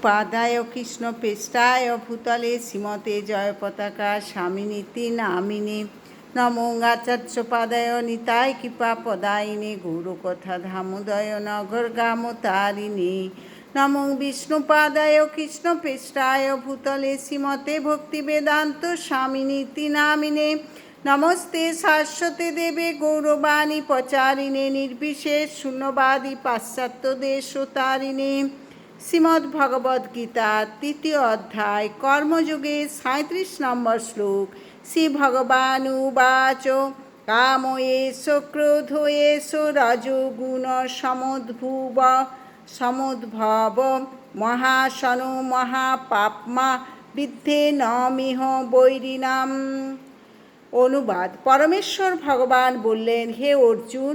বিষ্ণুপাদায় কৃষ্ণপৃষ্ঠায় ভূতলে শ্রীমতে জয়পতাকা স্বামিনীতি নামিনে নমো আচার্যপাদায় নিতাই কৃপা পদায়িনে গৌরকথা ধামোদয় নগর গামতারিণী নমো বিষ্ণুপাদায় কৃষ্ণপৃষ্ঠায় ভূতলে শ্রীমতে ভক্তিবেদান্ত স্বামিনীতি নামিনে নমস্তে শাশ্বতে দেবে গৌরবাণী প্রচারিণে নির্বিশেষ শূন্যবাদী পাশ্চাত্য দেশতারিণে শ্রীমদ্ ভগবদ্গীতার তৃতীয় অধ্যায় কর্মযোগে 37 নম্বর শ্লোক। শ্রী ভগবান উবাচ কাম এষ ক্রোধ এষ রজোগুণ সমুদ্ভব মহাশন মহাপাপমা বিদ্ধে নমিহ বৈরিণাম। অনুবাদ: পরমেশ্বর ভগবান বললেন, হে অর্জুন,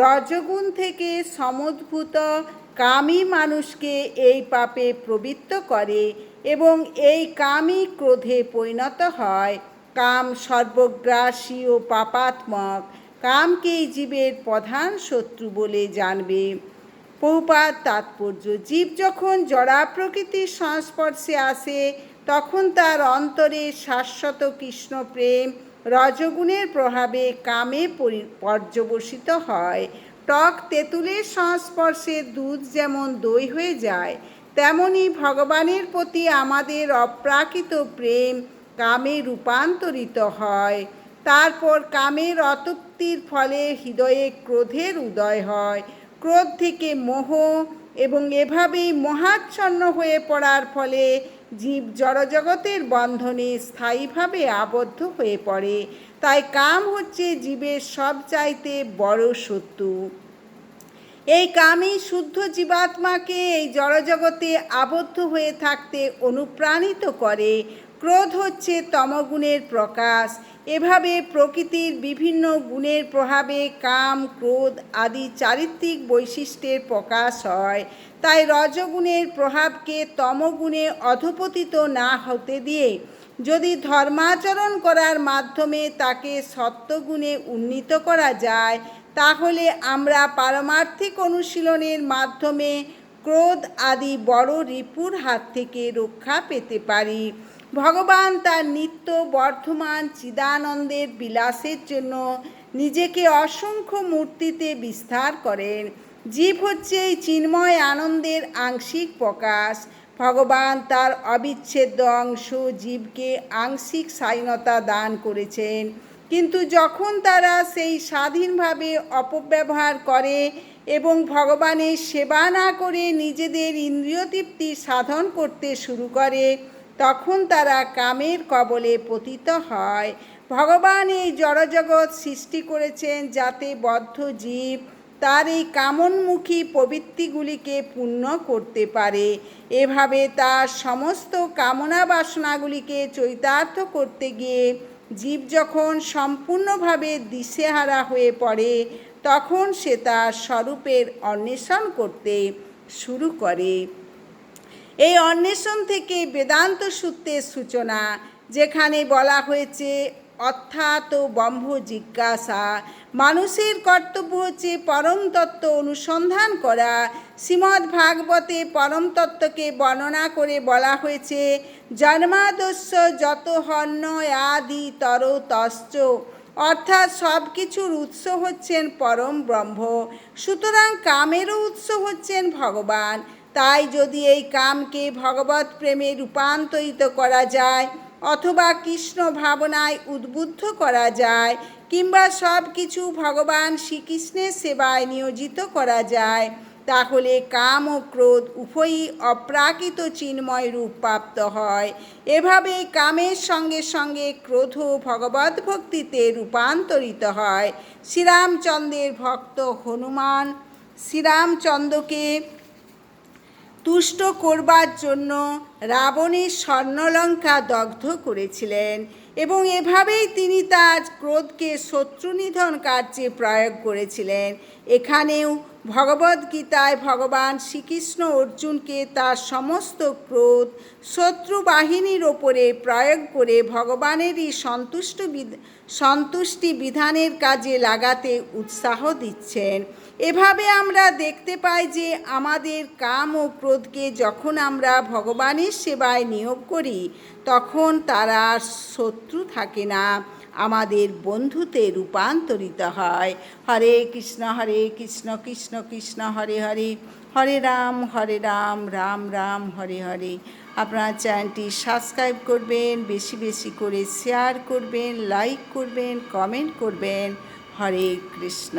রজগুণ থেকে সমুদ্ভূত কামই মানুষকে এই পাপে প্রবৃত্ত করে এবং এই কামই ক্রোধে পরিণত হয়। কাম সর্বগ্রাসী ও পাপাত্মক। কামকেই জীবের প্রধান শত্রু বলে জানবে। প্রভুপাদ তাৎপর্য: জীব যখন জড়া প্রকৃতির সংস্পর্শে আসে তখন তার অন্তরে শাশ্বত কৃষ্ণ প্রেম রজগুণের প্রভাবে কামে পর্যবসিত হয়। টক তেঁতুলের সংস্পর্শে দুধ যেমন দই হয়ে যায়, তেমনি ভগবানের প্রতি আমাদের অপ্রাকৃত প্রেম কামে রূপান্তরিত হয়। তারপর কামের অতৃপ্তির ফলে হৃদয়ে ক্রোধের উদয় হয়। ক্রোধ থেকে মোহ এবং এভাবেই মোহাচ্ছন্ন হয়ে পড়ার ফলে জীব জড়জগতের বন্ধনে স্থায়ীভাবে আবদ্ধ হয়ে পড়ে। তাই কাম হচ্ছে জীবের সবচাইতে বড় শত্রু। এই কামই শুদ্ধ জীবাত্মাকে এই জড়জগতে আবদ্ধ হয়ে থাকতে অনুপ্রাণিত করে। ক্রোধ হচ্ছে তমগুণের প্রকাশ। এভাবে প্রকৃতির বিভিন্ন গুণের প্রভাবে কাম, ক্রোধ আদি চারিত্রিক বৈশিষ্ট্যের প্রকাশ হয়। তাই রজগুণের প্রভাবকে তমগুণে অধঃপতিত না হতে দিয়ে যদি ধর্মাচরণ করার মাধ্যমে তাকে সত্যগুণে উন্নীত করা যায়, তাহলে আমরা পারমার্থিক অনুশীলনের মাধ্যমে ক্রোধ আদি বড় রিপুর হাত থেকে রক্ষা পেতে পারি। ভগবান তার নিত্য বর্ধমান চিদানন্দের বিলাসের জন্য নিজেকে অসংখ্য মূর্তিতে বিস্তার করেন। জীব হচ্ছে এই চিন্ময় আনন্দের আংশিক প্রকাশ। ভগবান তার অবিচ্ছেদ্য অংশ জীবকে আংশিক স্বাধীনতা দান করেছেন, কিন্তু যখন তারা সেই স্বাধীনভাবে অপব্যবহার করে এবং ভগবানের সেবা না করে নিজেদের ইন্দ্রিয় তৃপ্তি সাধন করতে শুরু করে, তখন তারা কামের কবলে পতিত হয়। ভগবান এই জড়জগৎ সৃষ্টি করেছেন যাতে বদ্ধ জীব তার এই কামনমুখী প্রবৃত্তিগুলিকে পূর্ণ করতে পারে। এভাবে তার সমস্ত কামনা বাসনাগুলিকে চরিতার্থ করতে গিয়ে জীব যখন সম্পূর্ণভাবে দিশেহারা হয়ে পড়ে, তখন সে তার স্বরূপের অন্বেষণ করতে শুরু করে। এই অন্বেষণ থেকে বেদান্ত সূত্রের সূচনা, যেখানে বলা হয়েছে অর্থাৎ ব্রহ্ম জিজ্ঞাসা। মানুষের কর্তব্য হচ্ছে পরম তত্ত্ব অনুসন্ধান করা। শ্রীমদ্ ভাগবতে পরম তত্ত্বকে বর্ণনা করে বলা হয়েছে জন্মাদস্য যত হন্য আদি তর তশ্চ, অর্থাৎ সব কিছুর উৎস হচ্ছেন পরম ব্রহ্ম। সুতরাং কামেরও উৎস হচ্ছেন ভগবান। তাই যদি এই কামকে ভগবৎ প্রেমে রূপান্তরিত করা যায় অথবা কৃষ্ণ ভাবনায় উদ্বুদ্ধ করা যায় কিংবা সব কিছু ভগবান শ্রীকৃষ্ণের সেবায় নিয়োজিত করা যায়, তাহলে কাম ও ক্রোধ উভয়ই অপ্রাকৃত চিন্ময় রূপ প্রাপ্ত হয়। এভাবে কামের সঙ্গে সঙ্গে ক্রোধ ভগবৎ ভক্তিতে রূপান্তরিত হয়। শ্রীরামচন্দ্রের ভক্ত হনুমান শ্রীরামচন্দ্রকে তুষ্ট করবার জন্য রাবণের স্বর্ণলঙ্কা দগ্ধ করেছিলেন। এবং এভাবেই তিনি তার ক্রোধকে শত্রুনিধন কার্যে প্রয়োগ করেছিলেন। এখানেও ভগবদ্গীতায় ভগবান শ্রীকৃষ্ণ অর্জুনকে তার সমস্ত ক্রোধ শত্রু বাহিনীর ওপরে প্রয়োগ করে ভগবানেরই সন্তুষ্টি বিধানের কাজে লাগাতে উৎসাহ দিচ্ছেন। এভাবে আমরা দেখতে পাই যে আমাদের কাম ও ক্রোধকে যখন আমরা ভগবানের সেবায় নিয়োগ করি তখন তারা শত্রু থাকে না, আমাদের বন্ধুতে রূপান্তরিত হয়। হরে কৃষ্ণ কৃষ্ণ কৃষ্ণ হরে হরে, হরে রাম রাম রাম হরে হরে। আপনার চ্যানেলটি সাবস্ক্রাইব করবেন, বেশি বেশি করে শেয়ার করবেন, লাইক করবেন, কমেন্ট করবেন। হরে কৃষ্ণ।